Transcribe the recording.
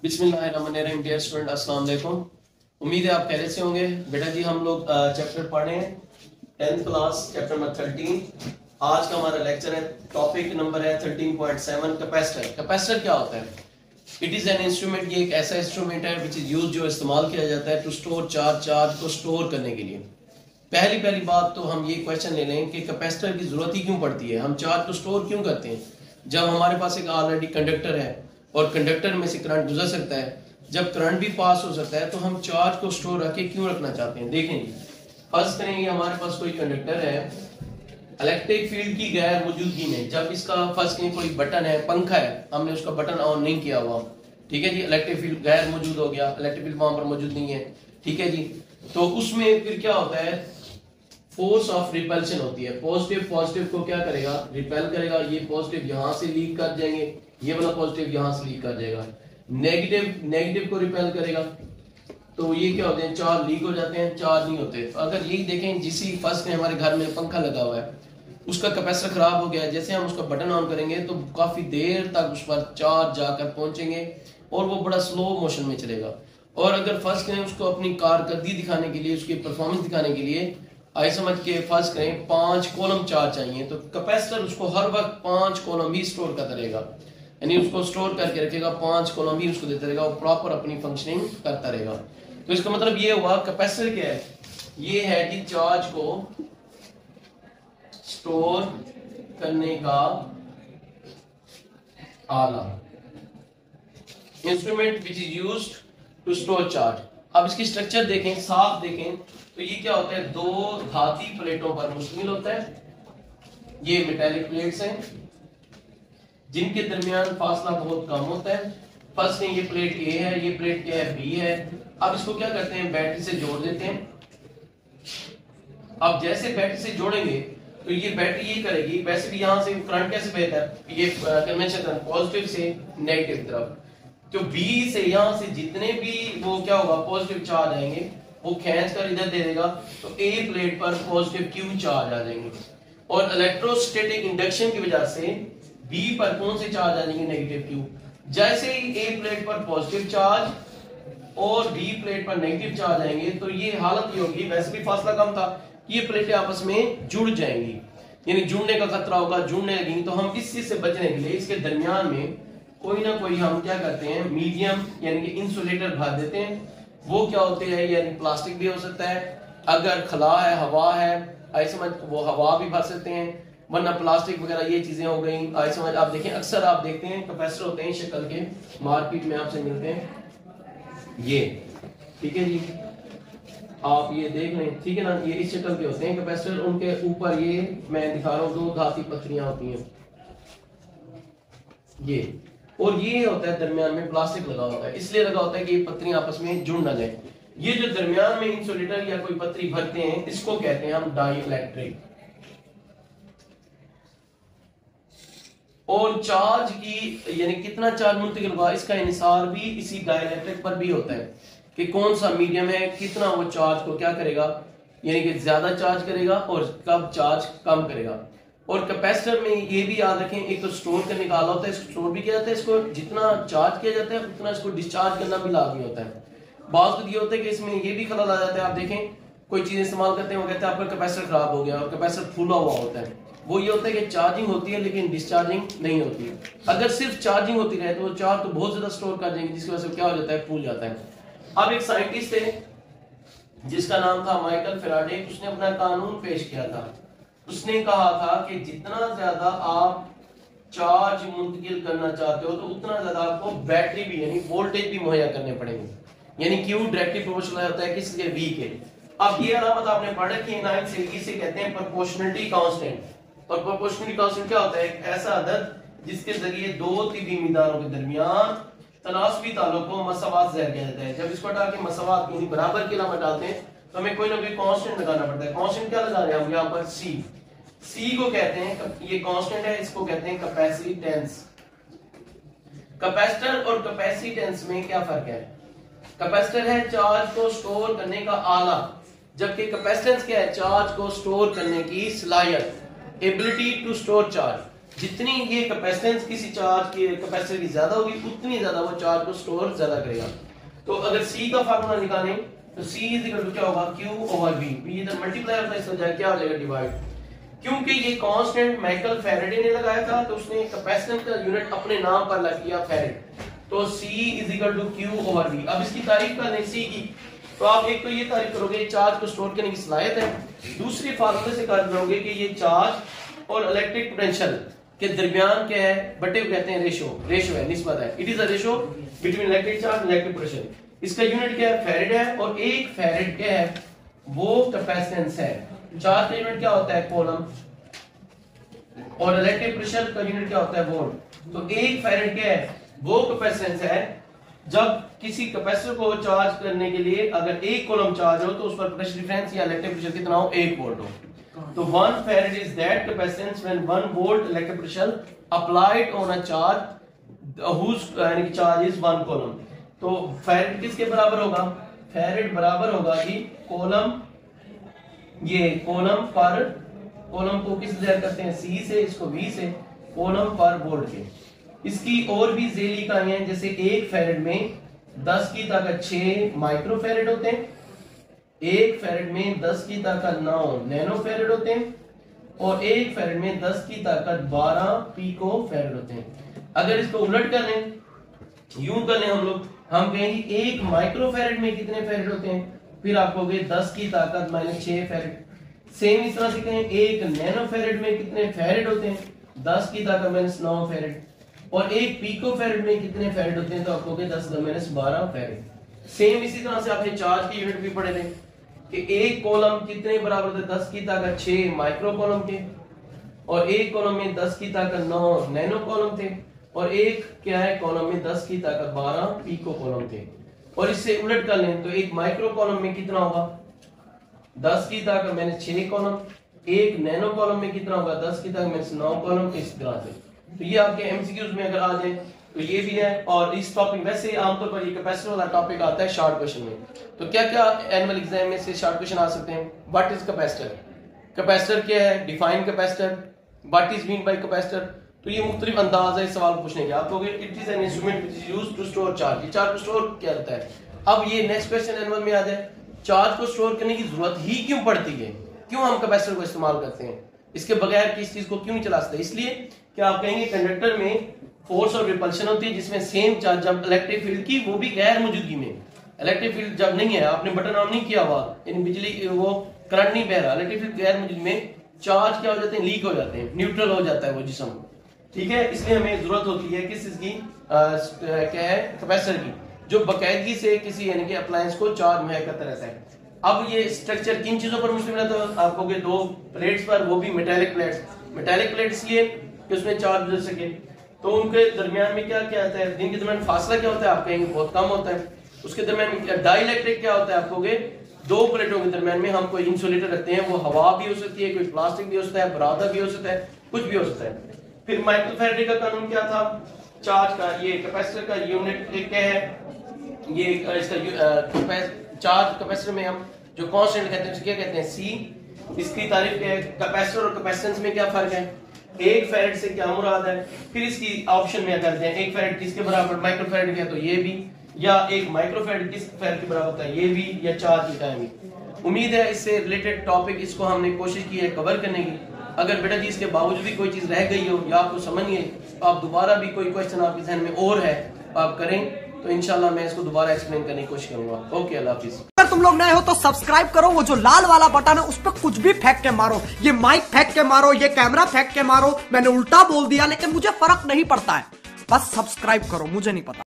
बिस्मिल्लाहिर्रहमानिर्रहीम। Dear student, अस्सलाम वालेकुम। उम्मीद है आप खैरियत से होंगे। बेटा जी, हम लोग चैप्टर पढ़ रहे हैं 10th क्लास, चैप्टर नंबर 13। आज का हमारा लेक्चर है, टॉपिक नंबर है 13.7 कैपेसिटर। कैपेसिटर क्या होता है? It is an instrument. ये एक ऐसा इंस्ट्रूमेंट है विच इज यूज, जो इस्तेमाल किया जाता है टू स्टोर चार्ज को स्टोर करने के लिए। पहली बात तो हम ये क्वेश्चन ले लें कि कैपेसिटर की जरूरत ही क्यों पड़ती है, हम चार्ज को स्टोर क्यों करते हैं? जब हमारे पास एक ऑलरेडी कंडक्टर है और कंडक्टर में से करंट गुजर सकता है, जब करंट भी पास हो सकता है, तो हम चार्ज को स्टोर रख के क्यों रखना चाहते हैं? देखें, फर्ज करें ये हमारे पास कोई कंडक्टर है, इलेक्ट्रिक फील्ड की गैर मौजूदगी में, जब इसका फर्ज करें कोई बटन है, पंखा है, हमने उसका बटन ऑन नहीं किया हुआ, ठीक है जी, इलेक्ट्रिक फील्ड गैर मौजूद हो गया, इलेक्ट्रिक फील्ड वहां पर मौजूद नहीं है, ठीक है जी। तो उसमें फिर क्या होता है? फोर्स ऑफ रिपल्शन होती है। पॉजिटिव को क्या करेगा? रिपेल करेगा। ये पॉजिटिव यहां से लीक कर जाएंगे, ये वाला पॉजिटिव यहां से लीक कर जाएगा। नेगेटिव को रिपेल करेगा, तो ये क्या होते हैं? चार्ज लीक हो जाते हैं, चार्ज नहीं होते। तो अगर यही देखें, जिसी फर्स्ट में हमारे घर में पंखा लगा हुआ है, उसका कैपेसिटर खराब हो गया है, जैसे हम उसका बटन ऑन करेंगे तो काफी देर तक उस पर चार्ज जाकर पहुंचेंगे और वो बड़ा स्लो मोशन में चलेगा। और अगर फर्स्ट करें उसको अपनी कारकर्दगी दिखाने के लिए, उसकी परफॉर्मेंस दिखाने के लिए, आई समझ के फर्ज करें 5 कॉलम चार्ज चाहिए, तो कैपेसिटर उसको हर वक्त 5 कॉलम ही स्टोर करता रहेगा, यानी उसको स्टोर करके रखेगा, 5 कॉलम ही उसको देता रहेगा, वो प्रॉपर अपनी फंक्शनिंग करता रहेगा। तो इसका मतलब ये हुआ, कैपेसिटर क्या है? ये है कि चार्ज को स्टोर करने का आला, instrument which is used to store charge. अब इसकी स्ट्रक्चर देखें, साफ देखें, तो ये क्या होता है? 2 धाती प्लेटों पर मुश्तमिल होता है। ये मेटालिक प्लेट्स हैं जिनके दरमियान फासला बहुत कम होता है। फर्स्ट में ये प्लेट ए है, ये प्लेट क्या है? बी है। अब इसको क्या करते हैं? बैटरी से जोड़ देते हैं। अब जैसे बैटरी से जोड़ेंगे तो ये बैटरी ये करेगी, वैसे भी यहां से करंट कैसे बहता है? ये कन्वेंशन पॉजिटिव से नेगेटिव तरफ, तो बी से यहां से जितने भी वो क्या होगा? पॉजिटिव चार्ज आएंगे, वो खींच कर इधर दे देगा, तो ए प्लेट पर पॉजिटिव क्यू चार्ज आ जाएंगे। और इलेक्ट्रोस्टैटिक इंडक्शन की वजह से बी पर कौन से चार्ज आ जाएंगे? Negative Q. जैसे ही ए प्लेट पर पॉजिटिव चार्ज और बी प्लेट पर नेगेटिव चार्ज आएंगे, तो ये हालत ये होगी, वैसे भी फासला कम था, ये प्लेटें आपस में जुड़ जाएंगी, यानी जुड़ने का खतरा होगा, जुड़ने लगेंगी। तो हम इस चीज से बचने के लिए इसके दरमियान में कोई ना कोई हम क्या करते हैं? मीडियम यानी कि इंसुलेटर भर देते हैं। वो क्या होते हैं? यानी प्लास्टिक भी हो सकता है, अगर खला है, हवा है, आई समझ, वो हवा भी भर सकते हैं, वरना प्लास्टिक वगैरह ये चीजें हो गई, आई समझ। आप देखें, अक्सर आप देखते हैं कैपेसिटर होते हैं शक्ल के, मार्केट में आपसे मिलते हैं ये, ठीक है जी, आप ये देख लें, ठीक है ना, ये इस शक्ल के होते हैं कैपेसिटर। उनके ऊपर ये मैं दिखा रहा हूँ 2 धाती पत्रियां होती हैं, ये, और ये होता है दरमियान में प्लास्टिक लगा होता है, इसलिए लगा होता है कि ये पत्रियां आपस में जुड़ ना जाए। ये जो दरमियान में इंसुलेटर या कोई पत्री भरते हैं, इसको कहते हैं हम डाइइलेक्ट्रिक। और चार्ज की यानी कितना चार्ज मुंतकिल हुआ, इसका इंहिसार भी इसी डाइइलेक्ट्रिक पर भी होता है कि कौन सा मीडियम है, कितना वो चार्ज को क्या करेगा, यानी कि ज्यादा चार्ज करेगा और कब चार्ज कम करेगा। और कैपेसिटर में ये भी याद रखें, एक तो स्टोर करने का आला होता है, स्टोर भी किया जाता है, इसको जितना चार्ज किया जाता है उतना इसको डिस्चार्ज करना भी लाजमी होता है। बात ये होता है कि इसमें ये भी खलल आ जाता है। आप देखें, कोई चीज इस्तेमाल करते हैं, वो कहते हैं आपका कैपेसिटर खराब हो गया, और कैपेसिटर फूला हुआ होता है। वो ये होता है कि चार्जिंग होती है लेकिन डिस्चार्जिंग नहीं होती है। अगर सिर्फ चार्जिंग होती रहे तो वो चार्ज तो बहुत ज्यादा स्टोर कर देंगे, जिसकी वजह से क्या हो जाता है? फूल जाता है। अब एक साइंटिस्ट थे जिसका नाम था माइकल फैराडे, उसने अपना कानून पेश किया था। उसने कहा था कि जितना ज्यादा आप चार्ज मुंतकिल करना चाहते हो, तो उतना ज्यादा आपको बैटरी भी यानी वोल्टेज भी मुहैया करने पड़ेंगे, यानी Q डायरेक्टली प्रोपोर्शनल होता है किसके? V के। अब ये अलामत आपने पढ़ रखी है 9th से, इसे कहते हैं प्रोपोर्शनलिटी कांस्टेंट। और प्रोपोर्शनलिटी कांस्टेंट क्या होता है? एक ऐसा अदद जिसके जरिए 2 तीव्र मिकदारों के दरमियान तनासबी ताल्लुक को मसवात ज़ाहिर किया जाता है। जब इसको हटा के मसवात यानी बराबर की अलामत डालते हैं, तो हमें कोई ना कोई कांस्टेंट लगाना पड़ता है। कांस्टेंट क्या लगा रहे हैं हम यहाँ पर? C को कहते हैं, ये कांस्टेंट है, इसको कहते हैं कैपेसिटेंस। कैपेसिटर और कैपेसिटेंस में क्या फर्क है? कैपेसिटर है चार्ज को स्टोर करने का आला, जबकि कैपेसिटेंस क्या है? चार्ज को स्टोर करने की सलाहियत, एबिलिटी टू स्टोर चार्ज। जितनी ये कैपेसिटेंस किसी चार्ज की कैपेसिटर की ज्यादा होगी उतनी ज्यादा वो चार्ज को स्टोर ज्यादा करेगा। तो अगर C का फार्मूला निकालें तो C इज इक्वल टू क्या होगा, Q ओवर V। ये इधर मल्टीप्लाई होता है, इसका क्या हो जाएगा, डिवाइड। क्योंकि ये कांस्टेंट माइकल फैराडे ने लगाया था तो उसने कैपेसिटेंस का यूनिट अपने नाम पर लगा दिया फैराड। तो C is equal to Q over V। अब इसकी तारीफ कर लें C की, तो आप एक तो ये तारीफ करोगे चार्ज को स्टोर करने की सलाहियत है, दूसरी फार्मूले से कर लोगे कि ये चार्ज और इलेक्ट्रिक पोटेंशियल के दरमियान क्या है, बटे को कहते हैं रेशो है, निस्बत है। It is a ratio between electric charge and electric potential. इसका यूनिट क्या है, फैराड है, और एक फैराड क्या है, वो कैपेसिटेंस है। चार्ज का यूनिट क्या होता है, कूलम, और इलेक्ट्रिक पोटेंशियल का यूनिट क्या होता है, वोल्ट। तो एक फैराड क्या है, वो कैपेसिटेंस है। जब किसी कैपेसिटर को चार्ज करने के लिए अगर एक कूलम चार्ज हो तो उस पर पोटेंशियल डिफरेंस या इलेक्ट्रिक पोटेंशियल कितना हो, 1 वोल्ट हो। तो 1 farad is that capacitance when 1 volt electric potential applied on a charge whose charge is 1 coulomb। तो फैराड किसके बराबर होगा, फैराड बराबर होगा कि कूलम, ये कूलम पर, कूलम को किस से करते हैं, C से, इसको V से, कूलम पर वोल्ट के। इसकी और भी झेली इकाइयां हैं, जैसे एक फैराड में 10 की ताकत 6 माइक्रो फैराड होते हैं, एक फैराड में 10 की ताकत 9 नैनो फैराड होते हैं, और एक फैराड में 10 की ताकत 12 पिको फैराड होते हैं। अगर इसको उलट कर लें, यूं कर लें हम कहेंगे एक माइक्रो फैराड में कितने फैराड होते हैं, फिर आप कहोगे 10 की ताकत -6 फैराड। सेम इस तरह से कहें एक नैनो फैराड में कितने फैराड होते हैं, 10 की ताकत -9 फैराड, और एक पिको फैराड में कितने फैराड होते हैं, तो आप कहोगे 10⁻12 फैराड। सेम इसी तरह से आपने चार्ज की यूनिट भी पढ़े थे कि एक कॉलम कितने बराबर थे, 10 की ताकत 6 माइक्रो कॉलम के, और एक कॉलम में 10 की ताकत 9 नैनो कॉलम थे, और एक क्या है, कॉलम में 10 की ताकत 12 पिको कॉलम थे। और इससे उलट कर लें तो एक माइक्रो कॉलम में कितना होगा, 10 की ताकत -6 कॉलम, एक नैनो कॉलम में कितना होगा, 10 की ताकत -9 कॉलम, इस तरह से। तो ये आपके एमसीक्यूज में अगर आ जाए तो ये भी है। और इस टॉपिक वैसे आमतौर पर ये कैपेसिटर वाला टॉपिक आता है शॉर्ट क्वेश्चन में। तो क्या क्या एनुअल एग्जाम में से शॉर्ट क्वेश्चन आ सकते हैं, व्हाट इज कैपेसिटर, कैपेसिटर क्या है, define capacitor, what is mean by capacitor. तो ये मुख्तलिफ अंदाज है इस सवाल पूछने के। आप कहोगे it is an instrument which is used to store charge, ये चार्ज को स्टोर क्या करता है। अब ये नेक्स्ट क्वेश्चन एनुअल में आ जाए, चार्ज को स्टोर करने की जरूरत ही क्यों पड़ती है, क्यों हम कैपेसिटर को इस्तेमाल करते हैं, इसके बगैर किस चीज को क्यों नहीं चला सकते। इसलिए कि आप कहेंगे कंडक्टर में फोर्स और रिपल्शन होती है, जिसमें सेम चार्ज जब इलेक्ट्रिक फील्ड की, वो भी गैर मौजूदगी में, इलेक्ट्रिक फील्ड जब नहीं है, आपने बटन ऑन नहीं किया हुआ, यानी बिजली वो करंट नहीं बह रहा, इलेक्ट्रिक फील्ड गैर मौजूद में चार्ज क्या हो जाते हैं, लीक हो जाते हैं, न्यूट्रल हो जाता है वो जिस्म। ठीक है, इसलिए हमें जरूरत होती है किस चीज की, क्या है, कैपेसिटर की, जो बाकायदगी से किसी यानी कि अप्लायंस को चार्ज मुहैया करता रहता है। अब ये स्ट्रक्चर किन चीजों पर मुश्तमिल है, तो आप कहोगे 2 प्लेट्स पर, वो भी मेटालिक प्लेट्स। मेटालिक प्लेट इसलिए कि उसमें चार्ज दे सके, तो उनके दरमियान में क्या क्या आता है, दिन के दरमियान फासला क्या होता है, आप कहेंगे बहुत कम होता है। उसके दरमियान डाइलेक्ट्रिक क्या होता है, आप कहोगे 2 प्लेटों के दरमियान में हम कोई इंसुलेटर रखते हैं, वो हवा भी हो सकती है, कोई प्लास्टिक भी हो सकता है, परादा भी हो सकता है, कुछ भी हो सकता है। फिर माइकल फैराडे का कानून क्या था, चार्ज का, ये कैपेसिटर का यूनिट क्या है, ये इसका चार्ज कैपेसिटर में हम जो कांस्टेंट कहते हैं उसे क्या कहते हैं, C। इसकी तारीफ क्या है, कैपेसिटर और कैपेसिटेंस में क्या फर्क है, एक फैराड से क्या मुराद है। फिर इसकी ऑप्शन में करते हैं, एक फैराड किसके बराबर, माइक्रो फैराड क्या, तो ये भी, या एक माइक्रो फैराड किस फैराड के बराबर होता है, ये भी, या चार्ज की टाइम भी। उम्मीद है इससे रिलेटेड टॉपिक इसको हमने कोशिश की है कवर करने की। अगर बेटा जी इसके बावजूद भी कोई चीज रह गई हो या आपको समझ नहीं है, तो आप दोबारा भी कोई क्वेश्चन आपके जहन में और है आप करें, तो इंशाल्लाह मैं इसको दोबारा एक्सप्लेन करने की कोशिश करूंगा। ओके, अल्लाह हाफिज। अगर तुम लोग नए हो तो सब्सक्राइब करो, वो जो लाल वाला बटन है उस पर कुछ भी फेंक के मारो, ये माइक फेंक के मारो, ये कैमरा फेंक के मारो, मैंने उल्टा बोल दिया लेकिन मुझे फर्क नहीं पड़ता है, बस सब्सक्राइब करो, मुझे नहीं पता।